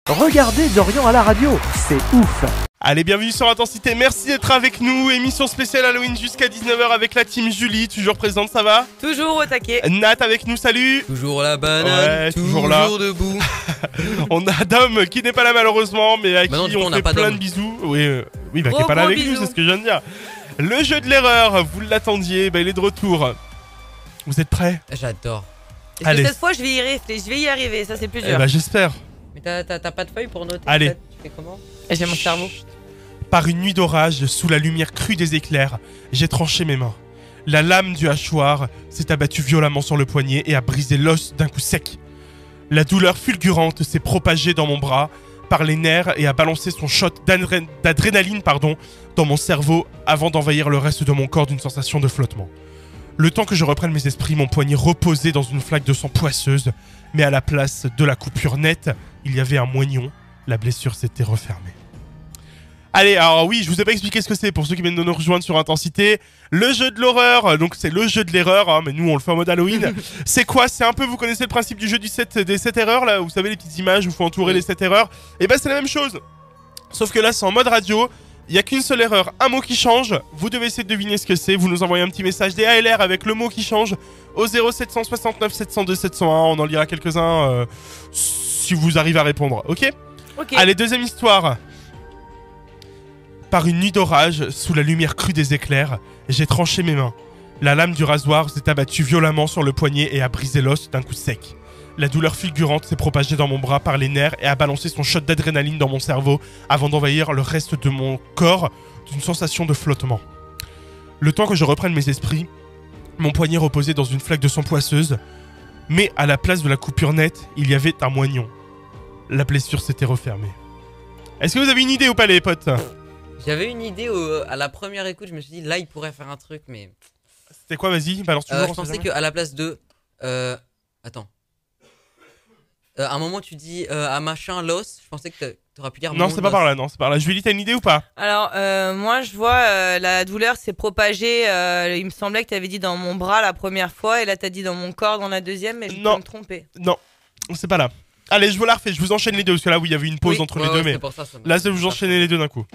Regardez Dorian à la radio, c'est ouf. Allez, bienvenue sur Intensité, merci d'être avec nous. Émission spéciale Halloween jusqu'à 19h avec la team Julie, toujours présente, ça va? Toujours au taquet. Nat avec nous, salut. Toujours la banane, ouais, toujours là. Debout. On a Dom qui n'est pas là malheureusement, mais à qui on fait plein de bisous. Oui, qui est pas là avec nous, c'est ce que je viens de dire. Le jeu de l'erreur, vous l'attendiez, il est de retour. Vous êtes prêts? J'adore. Est-ce que cette fois je vais y arriver, ça c'est plus dur. J'espère. Mais t'as pas de feuille pour noter? Allez. Tu fais comment? J'ai mon cerveau. Par une nuit d'orage, sous la lumière crue des éclairs, j'ai tranché mes mains. La lame du hachoir s'est abattue violemment sur le poignet et a brisé l'os d'un coup sec. La douleur fulgurante s'est propagée dans mon bras, par les nerfs et a balancé son shot d'adrénaline dans mon cerveau avant d'envahir le reste de mon corps d'une sensation de flottement. Le temps que je reprenne mes esprits, mon poignet reposait dans une flaque de sang poisseuse, mais à la place de la coupure nette, il y avait un moignon. La blessure s'était refermée. Allez, alors oui, je vous ai pas expliqué ce que c'est pour ceux qui viennent de nous rejoindre sur Intensité. Le jeu de l'horreur, donc c'est le jeu de l'erreur, hein, mais nous on le fait en mode Halloween. C'est quoi? C'est un peu, vous connaissez le principe du jeu des 7 erreurs là, vous savez les petites images où il faut entourer les 7 erreurs. Et c'est la même chose. Sauf que là c'est en mode radio, il n'y a qu'une seule erreur, un mot qui change. Vous devez essayer de deviner ce que c'est, vous nous envoyez un petit message DALR avec le mot qui change au 0769 702 701, on en lira quelques-uns si vous arrivez à répondre, ok? Allez, deuxième histoire. Par une nuit d'orage, sous la lumière crue des éclairs, j'ai tranché mes mains. La lame du rasoir s'est abattue violemment sur le poignet et a brisé l'os d'un coup sec. La douleur fulgurante s'est propagée dans mon bras par les nerfs et a balancé son shot d'adrénaline dans mon cerveau avant d'envahir le reste de mon corps d'une sensation de flottement. Le temps que je reprenne mes esprits, mon poignet reposait dans une flaque de sang poisseuse, mais à la place de la coupure nette, il y avait un moignon. La blessure s'était refermée. Est-ce que vous avez une idée ou pas les potes? J'avais une idée à la première écoute, je me suis dit là il pourrait faire un truc, mais... C'était quoi, vas-y, balance toujours. Je pensais qu'à la place de... Attends. À un moment tu dis à machin l'os, je pensais que t'aurais pu dire... Non, c'est pas par là, non, c'est par là. Julie, t'as une idée ou pas? Alors, moi je vois la douleur s'est propagée, il me semblait que t'avais dit dans mon bras la première fois, et là t'as dit dans mon corps dans la deuxième, mais je peux me tromper. Non, c'est pas là. Allez, je vous la refais, je vous enchaîne les deux, parce que là, oui, il y avait une pause entre les deux, mais pour ça là, je vous enchaîner les deux d'un coup.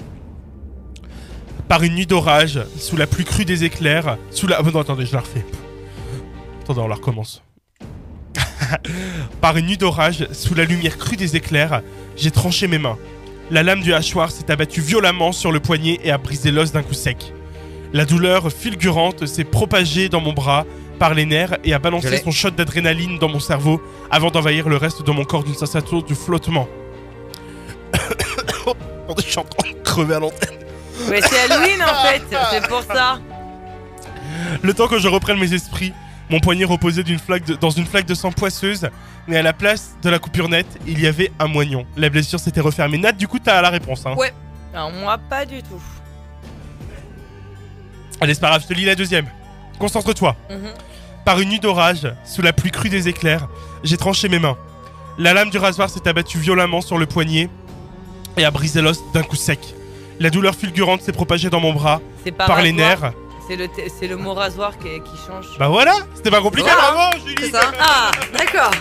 Par une nuit d'orage, sous la plus crue des éclairs, non, attendez, je la refais. Attendez, on la recommence. Par une nuit d'orage, sous la lumière crue des éclairs, j'ai tranché mes mains. La lame du hachoir s'est abattue violemment sur le poignet et a brisé l'os d'un coup sec. La douleur fulgurante s'est propagée dans mon bras, par les nerfs, et a balancé son shot d'adrénaline dans mon cerveau avant d'envahir le reste de mon corps d'une sensation de flottement. Attendez, je suis en train de crever à l'antenne. Ouais, c'est Halloween en fait, c'est pour ça. Le temps que je reprenne mes esprits, mon poignet reposait dans une flaque de sang poisseuse, mais à la place de la coupure nette, il y avait un moignon. La blessure s'était refermée. Nat, du coup, t'as la réponse, hein? Ouais. Alors moi, pas du tout. Allez, c'est pas grave, je te lis la deuxième. Concentre-toi. Par une nuit d'orage, sous la pluie crue des éclairs, j'ai tranché mes mains. La lame du rasoir s'est abattue violemment sur le poignet et a brisé l'os d'un coup sec. La douleur fulgurante s'est propagée dans mon bras, par les nerfs. C'est le mot rasoir qui change. Bah voilà, c'était pas compliqué, bravo Julie. C'est ça. Ah, d'accord.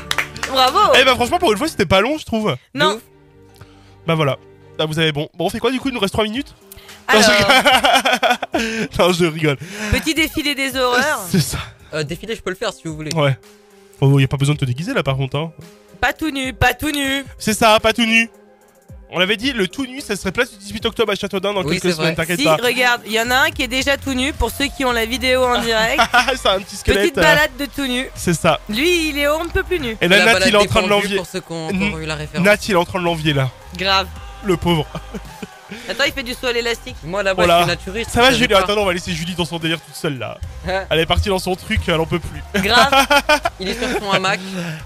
Bravo. Eh bah franchement, pour une fois, c'était pas long, je trouve. Non. Bah voilà, là vous avez bon. Bon, on fait quoi du coup? Il nous reste 3 minutes. Alors... Non, je rigole. Petit défilé des horreurs. C'est ça. Défilé, je peux le faire si vous voulez. Ouais. Oh, y a pas besoin de te déguiser là par contre, hein. Pas tout nu, pas tout nu. C'est ça, pas tout nu. On l'avait dit, le tout nu, ça serait place du 18 octobre à Châteaudun dans quelques semaines, t'inquiète pas. Si, regarde, il y en a un qui est déjà tout nu pour ceux qui ont la vidéo en direct. C'est un petit squelette. Petite balade de tout nu. C'est ça. Lui, il est on ne peut plus nu. Et là, Nat, il est en train de l'envier. Pour ceux qui ont eu la référence. Nat, il est en train de l'envier là. Grave. Le pauvre. Attends, il fait du saut à l'élastique. Moi là-bas, je suis naturiste. Ça va, Julie? Attends, on va laisser Julie dans son délire toute seule là. Elle est partie dans son truc, elle en peut plus. Grave. Il est sur son hamac.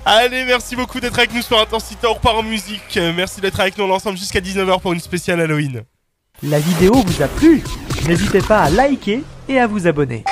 Allez, merci beaucoup d'être avec nous sur Intensité. On repart en musique. Merci d'être avec nous ensemble jusqu'à 19h pour une spéciale Halloween. La vidéo vous a plu? N'hésitez pas à liker et à vous abonner.